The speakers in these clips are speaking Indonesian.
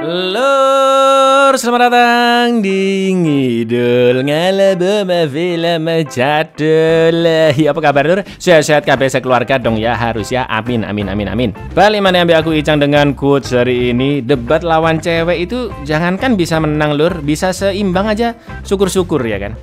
Lur, selamat datang di Ngidul Ngalabama Film Jadul. Ya, apa kabar lur? Sehat-sehat kabeh sekeluarga dong ya, harus ya. Amin, amin, amin, amin. Balik mana ambil aku Icang dengan quotes hari ini. Debat lawan cewek itu jangankan bisa menang lur, bisa seimbang aja. Syukur-syukur ya kan.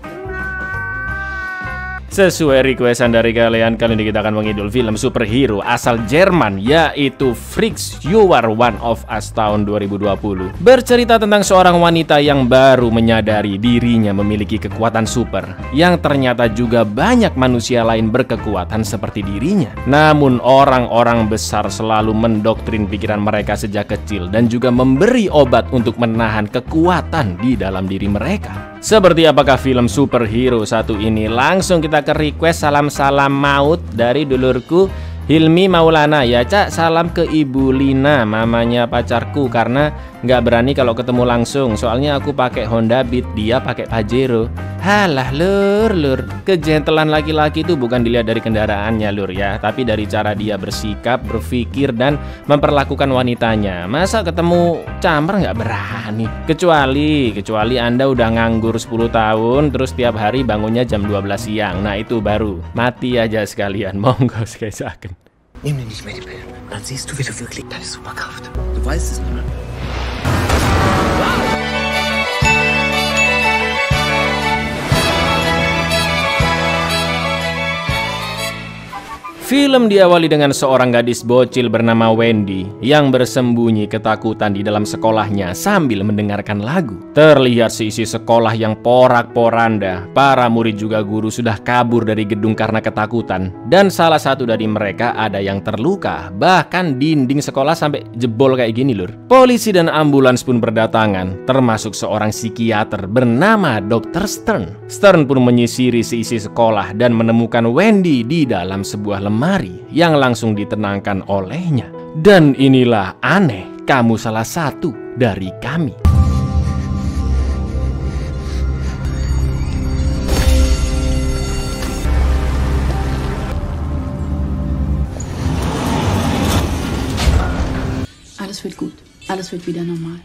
Sesuai requestan dari kalian, kali ini kita akan mengidul film superhero asal Jerman, yaitu Freaks You Are One of Us tahun 2020. Bercerita tentang seorang wanita yang baru menyadari dirinya memiliki kekuatan super, yang ternyata juga banyak manusia lain berkekuatan seperti dirinya. Namun orang-orang besar selalu mendoktrin pikiran mereka sejak kecil dan juga memberi obat untuk menahan kekuatan di dalam diri mereka. Seperti apakah film superhero satu ini? Langsung kita ke request salam-salam maut dari dulurku Hilmi Maulana. Ya cak, salam ke Ibu Lina, mamanya pacarku, karena nggak berani kalau ketemu langsung. Soalnya aku pakai Honda Beat, dia pakai Pajero. Halah lur, kejentelan laki-laki itu bukan dilihat dari kendaraannya lur ya, tapi dari cara dia bersikap, berpikir, dan memperlakukan wanitanya. Masa ketemu camper nggak berani? Kecuali Anda udah nganggur 10 tahun, terus tiap hari bangunnya jam 12 siang. Nah itu baru mati aja sekalian. Monggo sekalian. Nimm dir nicht mehr die Pillen. Dann siehst du, wie du wirklich deine Superkraft. Du weißt es nur. Film diawali dengan seorang gadis bocil bernama Wendy yang bersembunyi ketakutan di dalam sekolahnya sambil mendengarkan lagu. Terlihat seisi sekolah yang porak-poranda. Para murid juga guru sudah kabur dari gedung karena ketakutan. Dan salah satu dari mereka ada yang terluka. Bahkan dinding sekolah sampai jebol kayak gini lur. Polisi dan ambulans pun berdatangan, termasuk seorang psikiater bernama Dr. Stern. Stern pun menyisiri seisi sekolah dan menemukan Wendy di dalam sebuah lemari yang langsung ditenangkan olehnya. Dan inilah aneh, kamu salah satu dari kami. Alles wird gut. Alles wird wieder normal.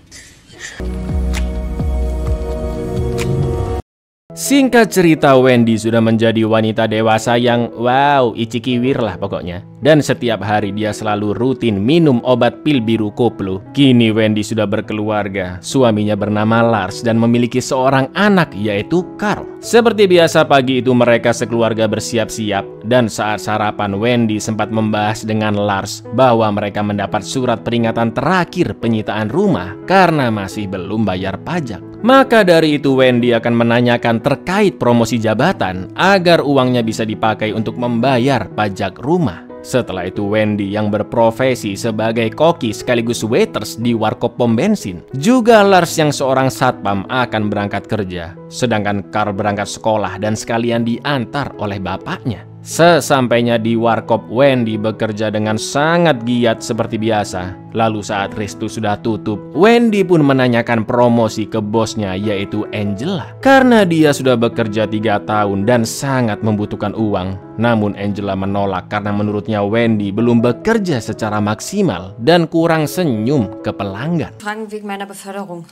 Singkat cerita, Wendy sudah menjadi wanita dewasa yang wow, icikiwir lah pokoknya. Dan setiap hari dia selalu rutin minum obat pil biru koplo. Kini Wendy sudah berkeluarga. Suaminya bernama Lars dan memiliki seorang anak yaitu Carl. Seperti biasa pagi itu mereka sekeluarga bersiap-siap. Dan saat sarapan, Wendy sempat membahas dengan Lars bahwa mereka mendapat surat peringatan terakhir penyitaan rumah karena masih belum bayar pajak. Maka dari itu Wendy akan menanyakan terkait promosi jabatan agar uangnya bisa dipakai untuk membayar pajak rumah. Setelah itu Wendy yang berprofesi sebagai koki sekaligus waiters di warkop pom bensin, juga Lars yang seorang satpam akan berangkat kerja. Sedangkan Carl berangkat sekolah dan sekalian diantar oleh bapaknya. Sesampainya di warkop, Wendy bekerja dengan sangat giat seperti biasa. Lalu saat restu sudah tutup, Wendy pun menanyakan promosi ke bosnya yaitu Angela. Karena dia sudah bekerja 3 tahun dan sangat membutuhkan uang. Namun Angela menolak karena menurutnya Wendy belum bekerja secara maksimal dan kurang senyum ke pelanggan. Fragen wegen meiner Beförderung.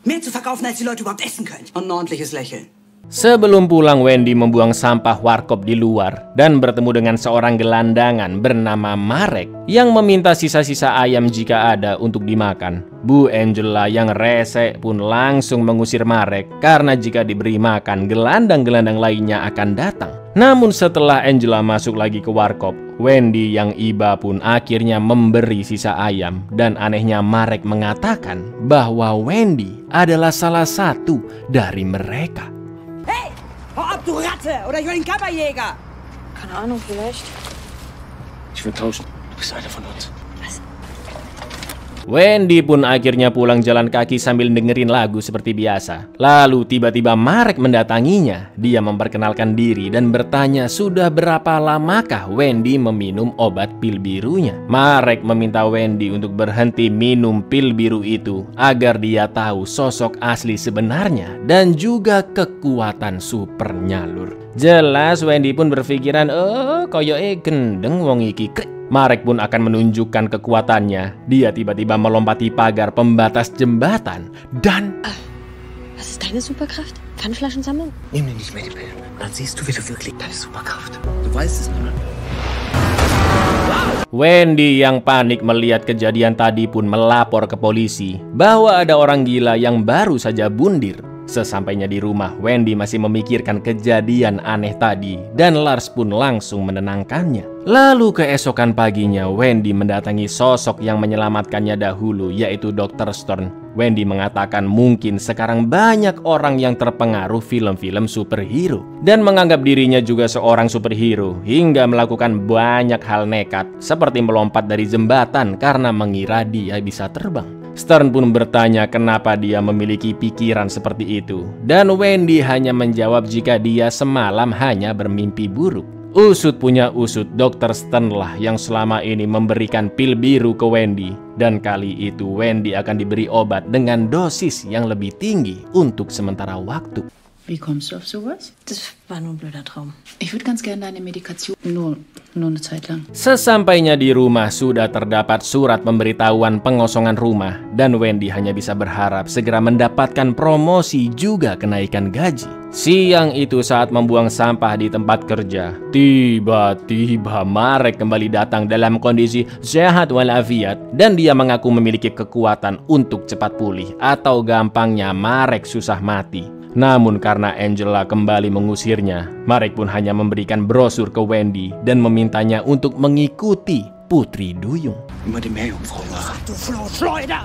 Mehr zu verkaufen, als die Leute überhaupt essen können. Und ein ordentliches Lächeln. Sebelum pulang, Wendy membuang sampah warkop di luar dan bertemu dengan seorang gelandangan bernama Marek yang meminta sisa-sisa ayam jika ada untuk dimakan. Bu Angela yang rese pun langsung mengusir Marek karena jika diberi makan, gelandang-gelandang lainnya akan datang. Namun setelah Angela masuk lagi ke warkop, Wendy yang iba pun akhirnya memberi sisa ayam. Dan anehnya Marek mengatakan bahwa Wendy adalah salah satu dari mereka. Hau ab, du Ratte! Oder ich will den Kammerjäger! Keine Ahnung, vielleicht. Ich will tauschen. Du bist einer von uns. Was? Wendy pun akhirnya pulang jalan kaki sambil dengerin lagu seperti biasa. Lalu tiba-tiba Marek mendatanginya. Dia memperkenalkan diri dan bertanya sudah berapa lamakah Wendy meminum obat pil birunya. Marek meminta Wendy untuk berhenti minum pil biru itu agar dia tahu sosok asli sebenarnya dan juga kekuatan supernya lur. Jelas Wendy pun berpikiran, koyoke gendeng wong iki. Marek pun akan menunjukkan kekuatannya. Dia tiba-tiba melompati pagar pembatas jembatan dan... Was ist deine Superkraft? Pfandflaschen sammeln? Nimm dir nicht mehr die Pillen. Dann siehst du wieder wirklich deine Superkraft. Du weißt es noch nicht. Wendy yang panik melihat kejadian tadi pun melapor ke polisi bahwa ada orang gila yang baru saja bundir. Sesampainya di rumah, Wendy masih memikirkan kejadian aneh tadi dan Lars pun langsung menenangkannya. Lalu keesokan paginya, Wendy mendatangi sosok yang menyelamatkannya dahulu, yaitu Dr. Stern. Wendy mengatakan mungkin sekarang banyak orang yang terpengaruh film-film superhero dan menganggap dirinya juga seorang superhero hingga melakukan banyak hal nekat seperti melompat dari jembatan karena mengira dia bisa terbang. Stern pun bertanya kenapa dia memiliki pikiran seperti itu dan Wendy hanya menjawab jika dia semalam hanya bermimpi buruk. Usut punya usut, Dr. Stern lah yang selama ini memberikan pil biru ke Wendy. Dan kali itu Wendy akan diberi obat dengan dosis yang lebih tinggi untuk sementara waktu. Wie kommst du auf sowas? Das war nur ein blöder Traum. Ich würde ganz gerne deine Medikation. Nur eine Zeit lang. Sesampainya di rumah sudah terdapat surat pemberitahuan pengosongan rumah dan Wendy hanya bisa berharap segera mendapatkan promosi juga kenaikan gaji. Siang itu saat membuang sampah di tempat kerja, tiba-tiba Marek kembali datang dalam kondisi sehat walafiat dan dia mengaku memiliki kekuatan untuk cepat pulih atau gampangnya Marek susah mati. Namun karena Angela kembali mengusirnya, Marek pun hanya memberikan brosur ke Wendy dan memintanya untuk mengikuti Putri Duyung. Immer die Meerjungfrau nach. Du Schleuder!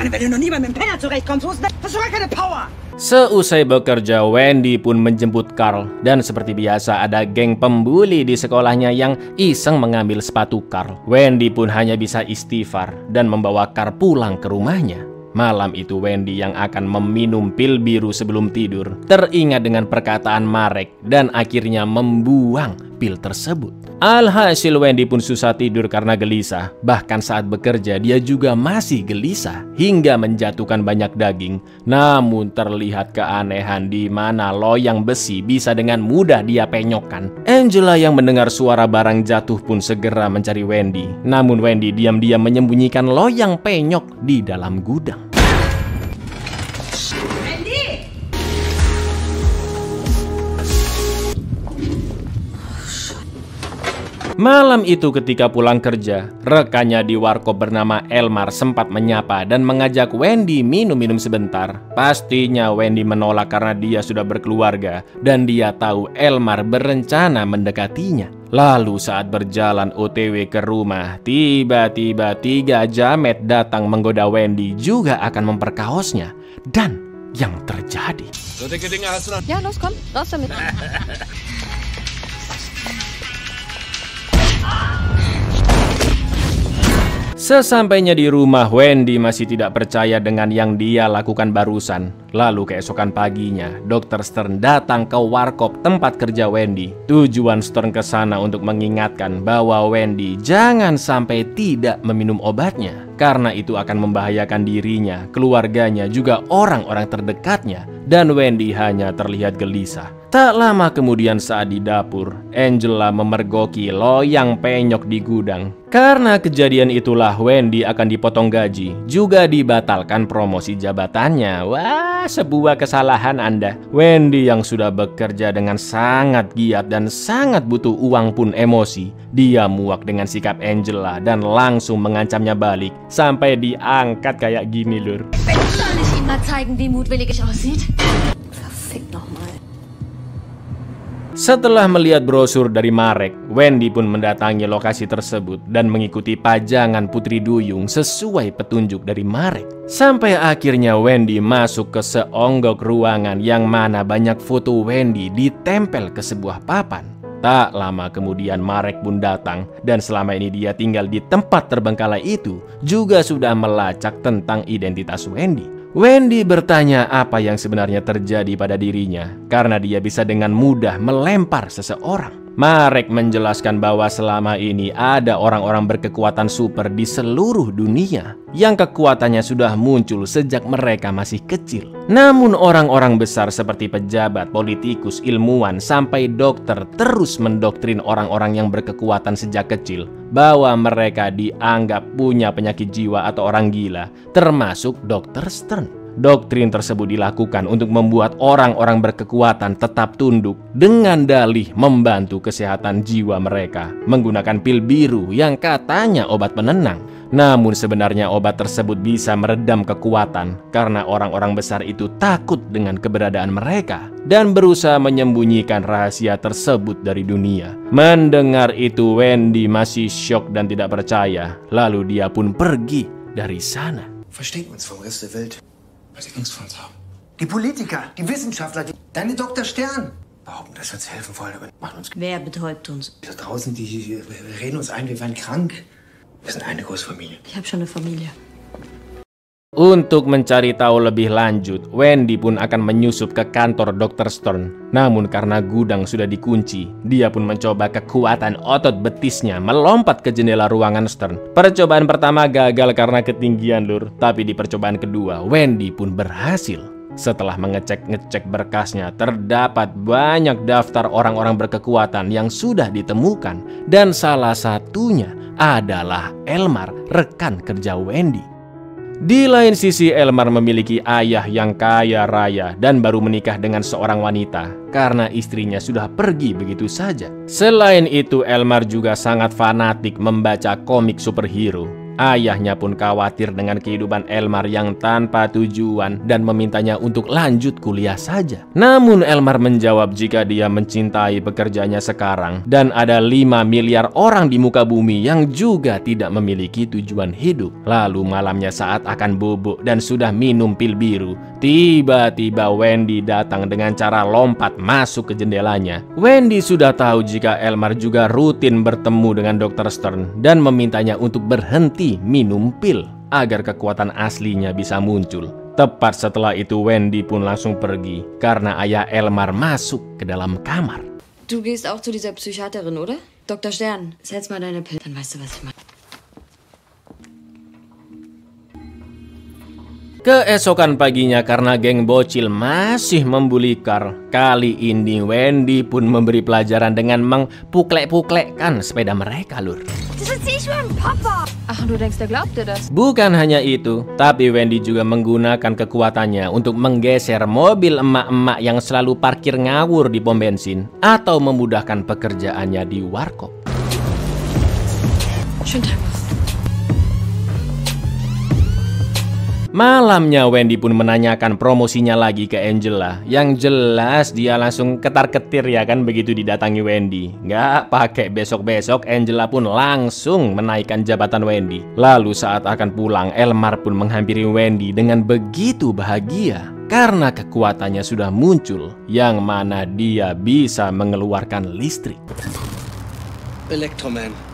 Wenn du noch nie mal mit dem Penner zurechtkommst, hast du gar keine Power! Seusai bekerja, Wendy pun menjemput Carl dan seperti biasa ada geng pembuli di sekolahnya yang iseng mengambil sepatu Carl. Wendy pun hanya bisa istighfar dan membawa Carl pulang ke rumahnya. Malam itu Wendy yang akan meminum pil biru sebelum tidur teringat dengan perkataan Marek dan akhirnya membuang pil tersebut. Alhasil Wendy pun susah tidur karena gelisah. Bahkan saat bekerja dia juga masih gelisah hingga menjatuhkan banyak daging. Namun terlihat keanehan di mana loyang besi bisa dengan mudah dia penyokkan. Angela yang mendengar suara barang jatuh pun segera mencari Wendy. Namun Wendy diam-diam menyembunyikan loyang penyok di dalam gudang. Malam itu ketika pulang kerja, rekannya di warkop bernama Elmar sempat menyapa dan mengajak Wendy minum-minum sebentar. Pastinya Wendy menolak karena dia sudah berkeluarga dan dia tahu Elmar berencana mendekatinya. Lalu saat berjalan OTW ke rumah, tiba-tiba 3 jamet datang menggoda Wendy juga akan memperkaosnya. Dan yang terjadi... Ja, los, komm, raus damit. Sesampainya di rumah, Wendy masih tidak percaya dengan yang dia lakukan barusan. Lalu keesokan paginya, Dr. Stern datang ke warkop tempat kerja Wendy. Tujuan Stern ke sana untuk mengingatkan bahwa Wendy jangan sampai tidak meminum obatnya. Karena itu akan membahayakan dirinya, keluarganya, juga orang-orang terdekatnya. Dan Wendy hanya terlihat gelisah. Tak lama kemudian saat di dapur, Angela memergoki loyang penyok di gudang. Karena kejadian itulah Wendy akan dipotong gaji, juga dibatalkan promosi jabatannya. Wah, sebuah kesalahan Anda. Wendy yang sudah bekerja dengan sangat giat dan sangat butuh uang pun emosi. Dia muak dengan sikap Angela dan langsung mengancamnya balik. Sampai diangkat kayak gini lur. Soll ich ihm mal zeigen, wie mutwillig ich aussieht? Verfickt nochmal. Setelah melihat brosur dari Marek, Wendy pun mendatangi lokasi tersebut dan mengikuti pajangan Putri Duyung sesuai petunjuk dari Marek. Sampai akhirnya Wendy masuk ke seonggok ruangan yang mana banyak foto Wendy ditempel ke sebuah papan. Tak lama kemudian Marek pun datang dan selama ini dia tinggal di tempat terbengkalai itu juga sudah melacak tentang identitas Wendy. Wendy bertanya apa yang sebenarnya terjadi pada dirinya karena dia bisa dengan mudah melempar seseorang. Marek menjelaskan bahwa selama ini ada orang-orang berkekuatan super di seluruh dunia yang kekuatannya sudah muncul sejak mereka masih kecil. Namun orang-orang besar seperti pejabat, politikus, ilmuwan, sampai dokter terus mendoktrin orang-orang yang berkekuatan sejak kecil bahwa mereka dianggap punya penyakit jiwa atau orang gila, termasuk Dr. Stern. Doktrin tersebut dilakukan untuk membuat orang-orang berkekuatan tetap tunduk dengan dalih membantu kesehatan jiwa mereka menggunakan pil biru yang katanya obat penenang. Namun sebenarnya obat tersebut bisa meredam kekuatan karena orang-orang besar itu takut dengan keberadaan mereka dan berusaha menyembunyikan rahasia tersebut dari dunia. Mendengar itu, Wendy masih syok dan tidak percaya. Lalu dia pun pergi dari sana. Verstecken uns vom Rest der Welt, weil sie Angst vor uns haben. Die Politiker, die Wissenschaftler, deine Dr. Stern behaupten, dass wir uns helfen wollen, aber machen uns... Wer betäubt uns? Da draußen, die reden uns ein, wir wären krank. Wir sind eine große Familie. Ich habe schon eine Familie. Untuk mencari tahu lebih lanjut, Wendy pun akan menyusup ke kantor Dr. Stern. Namun karena gudang sudah dikunci, dia pun mencoba kekuatan otot betisnya melompat ke jendela ruangan Stern. Percobaan pertama gagal karena ketinggian, lur. Tapi di percobaan kedua, Wendy pun berhasil. Setelah mengecek berkasnya, terdapat banyak daftar orang-orang berkekuatan yang sudah ditemukan. Dan salah satunya adalah Elmar, rekan kerja Wendy. Di lain sisi, Elmar memiliki ayah yang kaya raya dan baru menikah dengan seorang wanita karena istrinya sudah pergi begitu saja. Selain itu, Elmar juga sangat fanatik membaca komik superhero. Ayahnya pun khawatir dengan kehidupan Elmar yang tanpa tujuan dan memintanya untuk lanjut kuliah saja. Namun Elmar menjawab jika dia mencintai pekerjaannya sekarang dan ada 5 miliar orang di muka bumi yang juga tidak memiliki tujuan hidup. Lalu malamnya saat akan bubuk dan sudah minum pil biru, tiba-tiba Wendy datang dengan cara lompat masuk ke jendelanya. Wendy sudah tahu jika Elmar juga rutin bertemu dengan Dr. Stern dan memintanya untuk berhenti minum pil agar kekuatan aslinya bisa muncul. Tepat setelah itu, Wendy pun langsung pergi karena ayah Elmar masuk ke dalam kamar. Du gehst auch zu dieser Psychiaterin, oder? Dr. Stern, setz mal deine Pille. Dann weißt du, was ich meine. Keesokan paginya, karena geng bocil masih membuli Carl, kali ini Wendy pun memberi pelajaran dengan mengpuklek-puklekkan sepeda mereka, lur. Das erzähl ich meinem Papa. Ach, du denkst, der glaubt dir das? Bukan hanya itu, tapi Wendy juga menggunakan kekuatannya untuk menggeser mobil emak-emak yang selalu parkir ngawur di pom bensin atau memudahkan pekerjaannya di warkop. Schönen Tag noch. Malamnya Wendy pun menanyakan promosinya lagi ke Angela. Yang jelas dia langsung ketar-ketir ya kan begitu didatangi Wendy. Nggak pakai besok-besok, Angela pun langsung menaikkan jabatan Wendy. Lalu saat akan pulang, Elmar pun menghampiri Wendy dengan begitu bahagia karena kekuatannya sudah muncul, yang mana dia bisa mengeluarkan listrik. Elektroman.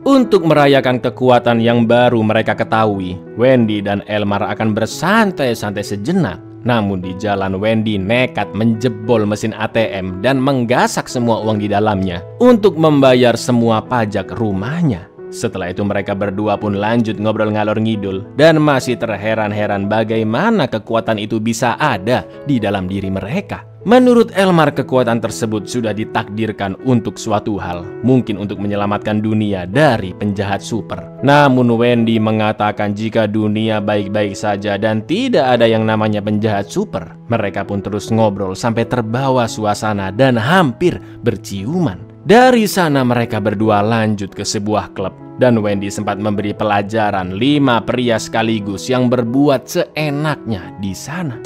Untuk merayakan kekuatan yang baru mereka ketahui, Wendy dan Elmar akan bersantai-santai sejenak. Namun di jalan, Wendy nekat menjebol mesin ATM dan menggasak semua uang di dalamnya untuk membayar semua pajak rumahnya. Setelah itu mereka berdua pun lanjut ngobrol ngalor ngidul dan masih terheran-heran bagaimana kekuatan itu bisa ada di dalam diri mereka. Menurut Elmar, kekuatan tersebut sudah ditakdirkan untuk suatu hal, mungkin untuk menyelamatkan dunia dari penjahat super. Namun Wendy mengatakan jika dunia baik-baik saja dan tidak ada yang namanya penjahat super. Mereka pun terus ngobrol sampai terbawa suasana dan hampir berciuman. Dari sana mereka berdua lanjut ke sebuah klub dan Wendy sempat memberi pelajaran 5 pria sekaligus yang berbuat seenaknya di sana.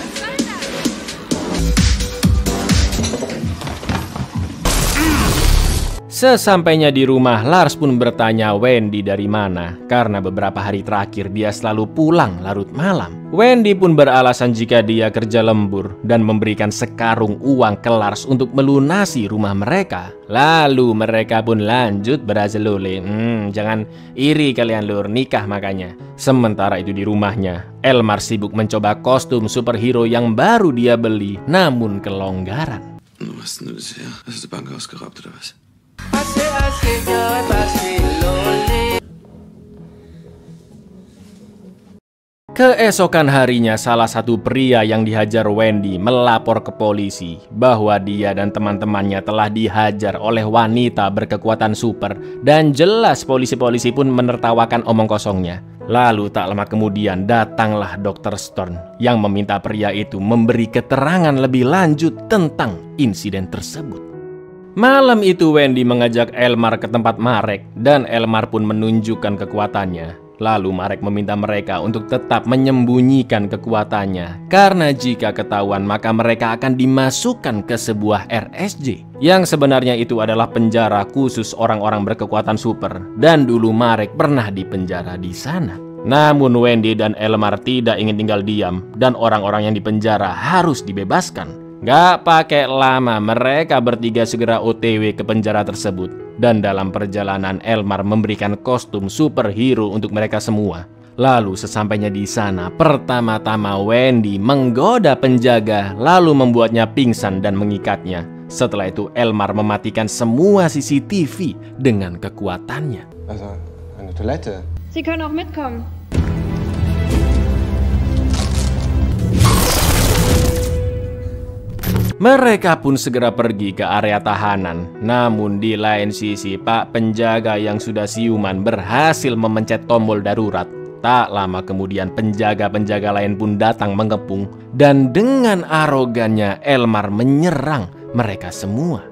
Sesampainya di rumah, Lars pun bertanya Wendy dari mana, karena beberapa hari terakhir dia selalu pulang larut malam. Wendy pun beralasan jika dia kerja lembur dan memberikan sekarung uang ke Lars untuk melunasi rumah mereka. Lalu mereka pun lanjut berazalole. Jangan iri kalian lur, nikah makanya. Sementara itu di rumahnya, Elmar sibuk mencoba kostum superhero yang baru dia beli, namun kelonggaran. Was hast du das her? Hast du die Bank ausgeraubt oder was? Keesokan harinya, salah satu pria yang dihajar Wendy melapor ke polisi bahwa dia dan teman-temannya telah dihajar oleh wanita berkekuatan super, dan jelas polisi-polisi pun menertawakan omong kosongnya. Lalu tak lama kemudian datanglah Dr. Stern yang meminta pria itu memberi keterangan lebih lanjut tentang insiden tersebut. Malam itu Wendy mengajak Elmar ke tempat Marek, dan Elmar pun menunjukkan kekuatannya. Lalu Marek meminta mereka untuk tetap menyembunyikan kekuatannya, karena jika ketahuan maka mereka akan dimasukkan ke sebuah RSJ, yang sebenarnya itu adalah penjara khusus orang-orang berkekuatan super, dan dulu Marek pernah dipenjara di sana. Namun Wendy dan Elmar tidak ingin tinggal diam, dan orang-orang yang dipenjara harus dibebaskan. Gak pakai lama, mereka bertiga segera OTW ke penjara tersebut. Dan dalam perjalanan Elmar memberikan kostum superhero untuk mereka semua. Lalu sesampainya di sana, pertama-tama Wendy menggoda penjaga, lalu membuatnya pingsan dan mengikatnya. Setelah itu Elmar mematikan semua CCTV dengan kekuatannya. Also, eine Toilette. Sie können auch mitkommen. Mereka pun segera pergi ke area tahanan. Namun di lain sisi, Pak penjaga yang sudah siuman berhasil memencet tombol darurat. Tak lama kemudian penjaga-penjaga lain pun datang mengepung, dan dengan arogannya Elmar menyerang mereka semua.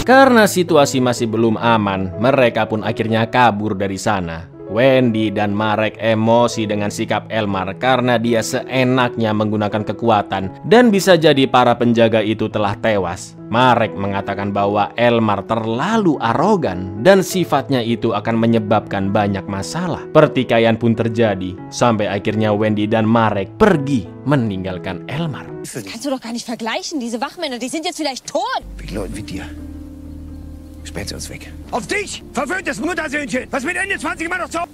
Karena situasi masih belum aman, mereka pun akhirnya kabur dari sana. Wendy dan Marek emosi dengan sikap Elmar karena dia seenaknya menggunakan kekuatan, dan bisa jadi para penjaga itu telah tewas. Marek mengatakan bahwa Elmar terlalu arogan dan sifatnya itu akan menyebabkan banyak masalah. Pertikaian pun terjadi sampai akhirnya Wendy dan Marek pergi meninggalkan Elmar. Das kannst du doch gar nicht vergleichen. Diese Wachmänner, die sind jetzt vielleicht tot. Mit Leuten wie dir. Sperrt sie uns weg. Auf dich, verwöhntes Muttersöhnchen! Was mit Ende 20 immer noch zu...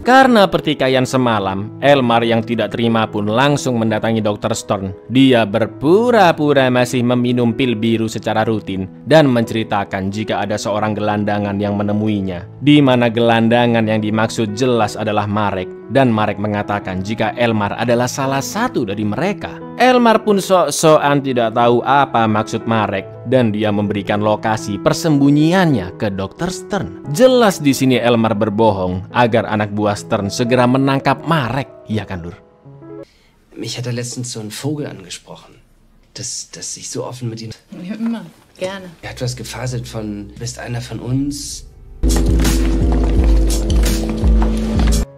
Karena pertikaian semalam, Elmar yang tidak terima pun langsung mendatangi Dr. Stern. Dia berpura-pura masih meminum pil biru secara rutin dan menceritakan jika ada seorang gelandangan yang menemuinya, di mana gelandangan yang dimaksud jelas adalah Marek. Dan Marek mengatakan jika Elmar adalah salah satu dari mereka. Elmar pun sok-sokan tidak tahu apa maksud Marek, dan dia memberikan lokasi persembunyiannya ke Dr. Stern. Jelas di sini Elmar berbohong agar anak buah Stern segera menangkap Marek, ya kan, Lur? Mich hat letztens so ein Vogel angesprochen, dass ich so offen mit ihm... Ja, immer, gerne. Er hat was gefaselt von, bist einer von uns...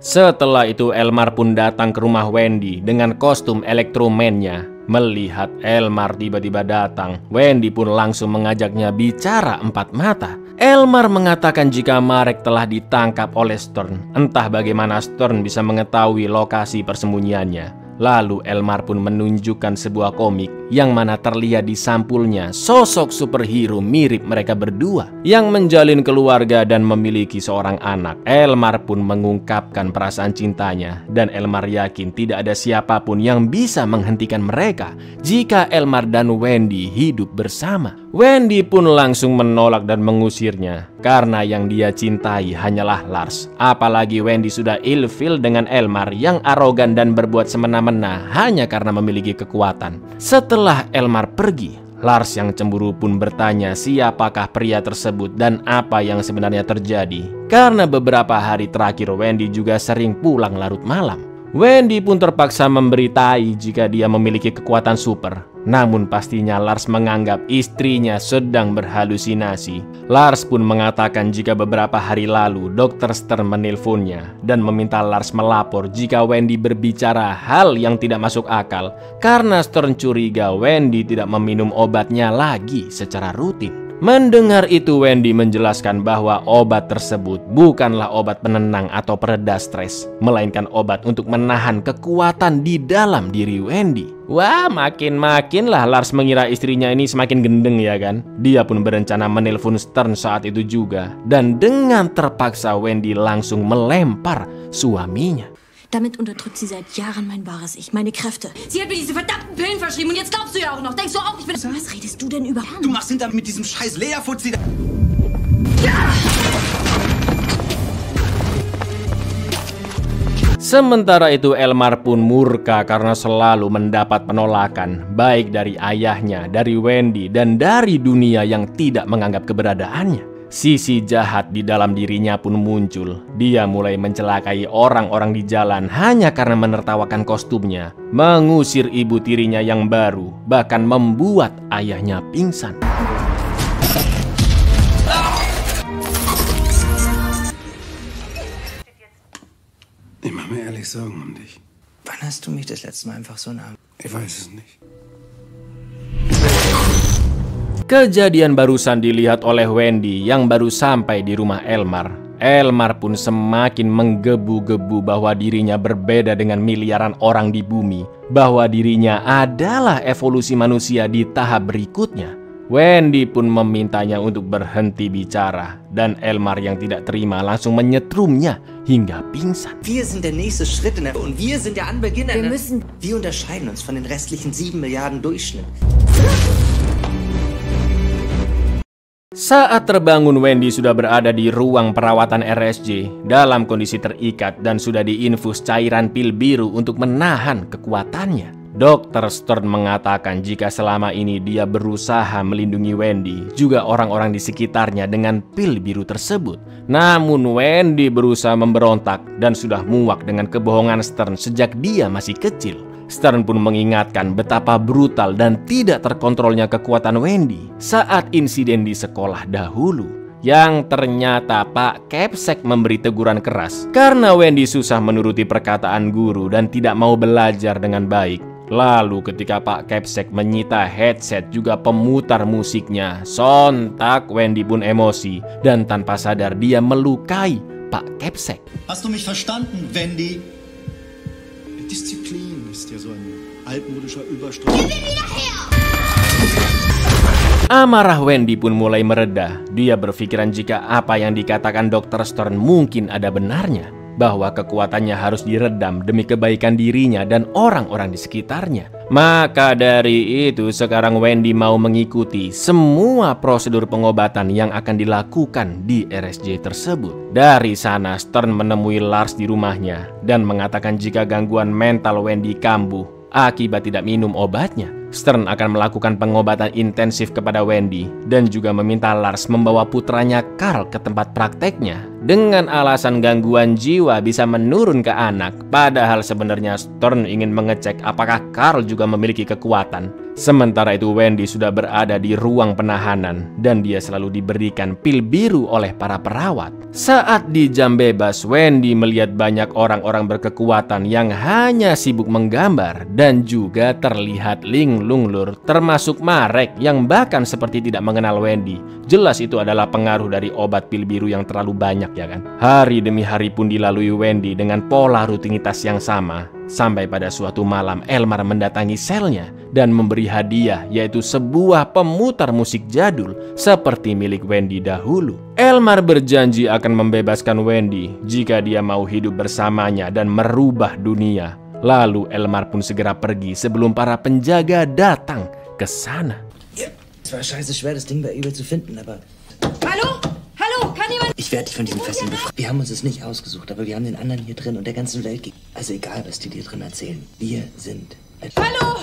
Setelah itu Elmar pun datang ke rumah Wendy dengan kostum Elektroman-nya. Melihat Elmar tiba-tiba datang, Wendy pun langsung mengajaknya bicara empat mata. Elmar mengatakan jika Marek telah ditangkap oleh Stern. Entah bagaimana Stern bisa mengetahui lokasi persembunyiannya. Lalu Elmar pun menunjukkan sebuah komik yang mana terlihat di sampulnya sosok superhero mirip mereka berdua yang menjalin keluarga dan memiliki seorang anak. Elmar pun mengungkapkan perasaan cintanya, dan Elmar yakin tidak ada siapapun yang bisa menghentikan mereka jika Elmar dan Wendy hidup bersama. Wendy pun langsung menolak dan mengusirnya karena yang dia cintai hanyalah Lars. Apalagi Wendy sudah ilfil dengan Elmar yang arogan dan berbuat semena-mena hanya karena memiliki kekuatan. Setelah Elmar pergi, Lars yang cemburu pun bertanya siapakah pria tersebut dan apa yang sebenarnya terjadi. Karena beberapa hari terakhir Wendy juga sering pulang larut malam. Wendy pun terpaksa memberitai jika dia memiliki kekuatan super. Namun pastinya Lars menganggap istrinya sedang berhalusinasi. Lars pun mengatakan jika beberapa hari lalu Dr. Stern menelponnya dan meminta Lars melapor jika Wendy berbicara hal yang tidak masuk akal, karena Stern curiga Wendy tidak meminum obatnya lagi secara rutin. Mendengar itu Wendy menjelaskan bahwa obat tersebut bukanlah obat penenang atau pereda stres, melainkan obat untuk menahan kekuatan di dalam diri Wendy. Wah, makin-makinlah Lars mengira istrinya ini semakin gendeng, ya kan? Dia pun berencana menelpon Stern saat itu juga, dan dengan terpaksa Wendy langsung melempar suaminya. Damit unterdrückt sie seit Jahren mein wahres Ich, meine Kräfte. Sie hat mir diese verdammten Pillen verschrieben und jetzt glaubst du ja auch noch. Denkst du auch, ich bin... Was redest du denn überhaupt? Du machst hinter mit diesem scheiß Lea-Fuzzi. Sementara itu Elmar pun murka karena selalu mendapat penolakan, baik dari ayahnya, dari Wendy, dan dari dunia yang tidak menganggap keberadaannya. Sisi jahat di dalam dirinya pun muncul. Dia mulai mencelakai orang-orang di jalan hanya karena menertawakan kostumnya, mengusir ibu tirinya yang baru, bahkan membuat ayahnya pingsan. Ich mache mir ehrlich Sorgen um dich. Wann hast du mich das letzte Mal einfach so nah? Ich weiß es nicht. Kejadian barusan dilihat oleh Wendy yang baru sampai di rumah Elmar. Elmar pun semakin menggebu-gebu bahwa dirinya berbeda dengan miliaran orang di bumi, bahwa dirinya adalah evolusi manusia di tahap berikutnya. Wendy pun memintanya untuk berhenti bicara, dan Elmar yang tidak terima langsung menyetrumnya hingga pingsan. Wir sind der nächste Schritt und wir sind der Anbeginn. Wir unterscheiden uns von den restlichen 7 Milliarden Durchschnitt. Saat terbangun, Wendy sudah berada di ruang perawatan RSJ dalam kondisi terikat dan sudah diinfus cairan pil biru untuk menahan kekuatannya. Dr. Stern mengatakan jika selama ini dia berusaha melindungi Wendy, juga orang-orang di sekitarnya dengan pil biru tersebut. Namun Wendy berusaha memberontak dan sudah muak dengan kebohongan Stern sejak dia masih kecil. Stern pun mengingatkan betapa brutal dan tidak terkontrolnya kekuatan Wendy saat insiden di sekolah dahulu, yang ternyata Pak Kepsek memberi teguran keras karena Wendy susah menuruti perkataan guru dan tidak mau belajar dengan baik. Lalu ketika Pak Kepsek menyita headset juga pemutar musiknya, sontak Wendy pun emosi dan tanpa sadar dia melukai Pak Kepsek. Hast du mich verstanden, Wendy? Disziplin ist ja so ein altmodischer Überstrom. Amarah Wendy pun mulai mereda. Dia berpikiran jika apa yang dikatakan Dr. Stern mungkin ada benarnya, bahwa kekuatannya harus diredam demi kebaikan dirinya dan orang-orang di sekitarnya. Maka dari itu sekarang Wendy mau mengikuti semua prosedur pengobatan yang akan dilakukan di RSJ tersebut. Dari sana Stern menemui Lars di rumahnya dan mengatakan jika gangguan mental Wendy kambuh akibat tidak minum obatnya. Stern akan melakukan pengobatan intensif kepada Wendy dan juga meminta Lars membawa putranya Carl ke tempat prakteknya dengan alasan gangguan jiwa bisa menurun ke anak. Padahal sebenarnya Stern ingin mengecek apakah Carl juga memiliki kekuatan. Sementara itu Wendy sudah berada di ruang penahanan dan dia selalu diberikan pil biru oleh para perawat. Saat di jam bebas, Wendy melihat banyak orang-orang berkekuatan yang hanya sibuk menggambar dan juga terlihat linglung-lur, termasuk Marek yang bahkan seperti tidak mengenal Wendy. Jelas itu adalah pengaruh dari obat pil biru yang terlalu banyak, ya kan? Hari demi hari pun dilalui Wendy dengan pola rutinitas yang sama. Sampai pada suatu malam Elmar mendatangi selnya dan memberi hadiah, yaitu sebuah pemutar musik jadul seperti milik Wendy dahulu. Elmar berjanji akan membebaskan Wendy jika dia mau hidup bersamanya dan merubah dunia. Lalu Elmar pun segera pergi sebelum para penjaga datang ke sana. Ja, es war scheiße schwer, das Ding bei eBay zu finden, aber... Hallo? Hallo? Kann jemand... Ich werde dich von diesen Fesseln befreien. Wir haben uns es nicht ausgesucht, aber wir haben den anderen hier drin und der ganzen Welt gegeben. Also egal, was die dir drin erzählen. Wir sind... Hallo?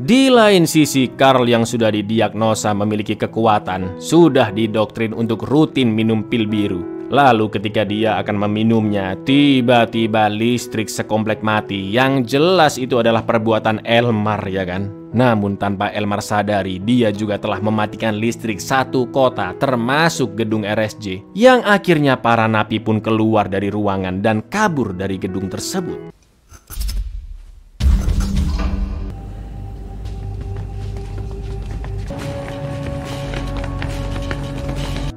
Di lain sisi, Carl yang sudah didiagnosa memiliki kekuatan sudah didoktrin untuk rutin minum pil biru. Lalu ketika dia akan meminumnya, tiba-tiba listrik sekomplek mati. Yang jelas itu adalah perbuatan Elmar, ya kan? Namun tanpa Elmar sadari, dia juga telah mematikan listrik satu kota termasuk gedung RSJ. Yang akhirnya para napi pun keluar dari ruangan dan kabur dari gedung tersebut.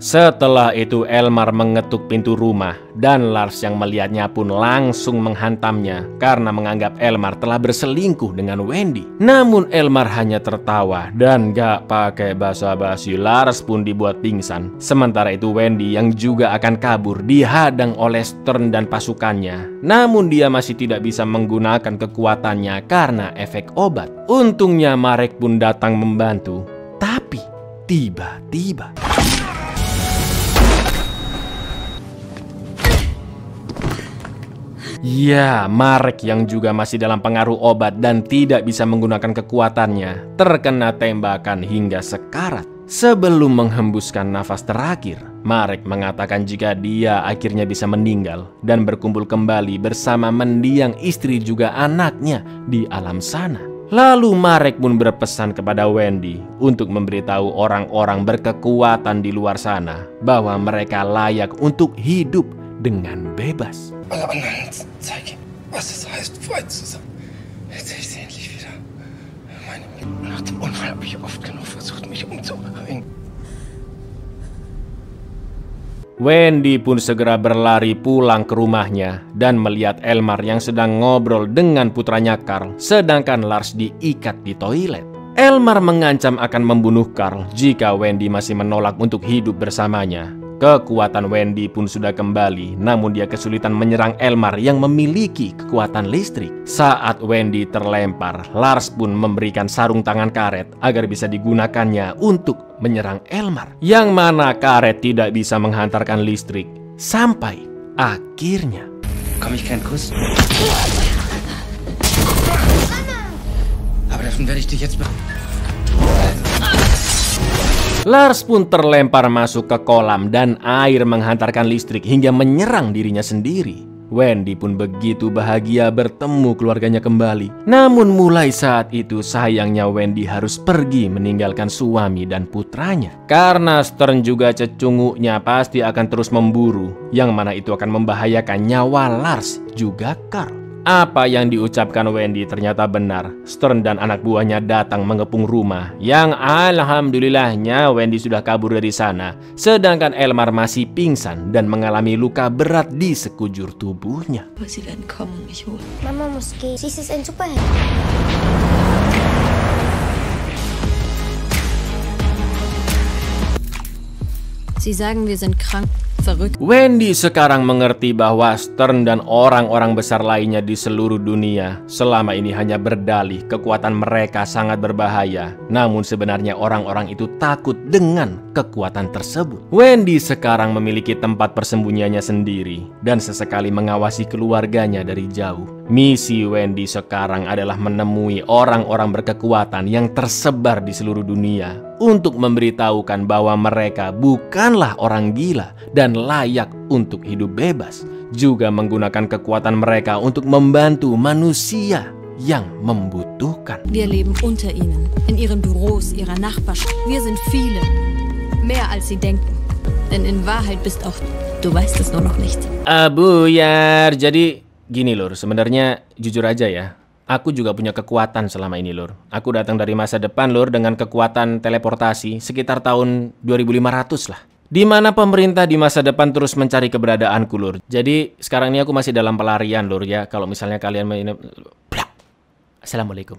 Setelah itu Elmar mengetuk pintu rumah dan Lars yang melihatnya pun langsung menghantamnya karena menganggap Elmar telah berselingkuh dengan Wendy. Namun Elmar hanya tertawa dan gak pakai basa-basi. Lars pun dibuat pingsan. Sementara itu Wendy yang juga akan kabur dihadang oleh Stern dan pasukannya. Namun dia masih tidak bisa menggunakan kekuatannya karena efek obat. Untungnya Marek pun datang membantu. Tapi tiba-tiba ya, Marek yang juga masih dalam pengaruh obat dan tidak bisa menggunakan kekuatannya terkena tembakan hingga sekarat. Sebelum menghembuskan nafas terakhir, Marek mengatakan jika dia akhirnya bisa meninggal dan berkumpul kembali bersama mendiang istri juga anaknya di alam sana. Lalu Marek pun berpesan kepada Wendy untuk memberitahu orang-orang berkekuatan di luar sana bahwa mereka layak untuk hidup dengan bebas. Alle anderen zeige, was es heißt, frei zu sein. Jetzt sehe ich sie endlich wieder. Nach dem Unfall habe ich oft genug versucht, mich umzubringen. Wendy pun segera berlari pulang ke rumahnya dan melihat Elmar yang sedang ngobrol dengan putranya Karl, sedangkan Lars diikat di toilet. Elmar mengancam akan membunuh Karl jika Wendy masih menolak untuk hidup bersamanya. Kekuatan Wendy pun sudah kembali, namun dia kesulitan menyerang Elmar yang memiliki kekuatan listrik. Saat Wendy terlempar, Lars pun memberikan sarung tangan karet agar bisa digunakannya untuk menyerang Elmar, yang mana karet tidak bisa menghantarkan listrik. Sampai akhirnya Komm ich keinen Kuss? Aber davon werde ich dich jetzt... Lars pun terlempar masuk ke kolam dan air menghantarkan listrik hingga menyerang dirinya sendiri. Wendy pun begitu bahagia bertemu keluarganya kembali. Namun mulai saat itu sayangnya Wendy harus pergi meninggalkan suami dan putranya. Karena Stern juga cecunguknya pasti akan terus memburu, yang mana itu akan membahayakan nyawa Lars juga Karl. Apa yang diucapkan Wendy ternyata benar. Stern dan anak buahnya datang mengepung rumah, yang alhamdulillahnya Wendy sudah kabur dari sana. Sedangkan Elmar masih pingsan dan mengalami luka berat di sekujur tubuhnya. Mama muss gehen. Sie ist ein Superheld. Sie sagen, wir sind krank, verrückt. Wendy sekarang mengerti bahwa Stern dan orang-orang besar lainnya di seluruh dunia selama ini hanya berdalih kekuatan mereka sangat berbahaya. Namun sebenarnya orang-orang itu takut dengan kekuatan tersebut. Wendy sekarang memiliki tempat persembunyiannya sendiri dan sesekali mengawasi keluarganya dari jauh. Misi Wendy sekarang adalah menemui orang-orang berkekuatan yang tersebar di seluruh dunia untuk memberitahukan bahwa mereka bukanlah orang gila dan layak untuk hidup bebas. Juga menggunakan kekuatan mereka untuk membantu manusia yang membutuhkan. Wir leben unter ihnen, in ihren Büros, ihrer Nachbarschaft. Wir sind viele, mehr als sie denken. Denn in Wahrheit bist auch du weißt es nur noch nicht. Abuyar, jadi gini lur, sebenarnya jujur aja ya, aku juga punya kekuatan selama ini lur. Aku datang dari masa depan lur dengan kekuatan teleportasi sekitar tahun 2500 lah. Di mana pemerintah di masa depan terus mencari keberadaanku lur. Jadi sekarang ini aku masih dalam pelarian lur ya. Kalau misalnya kalian Assalamualaikum.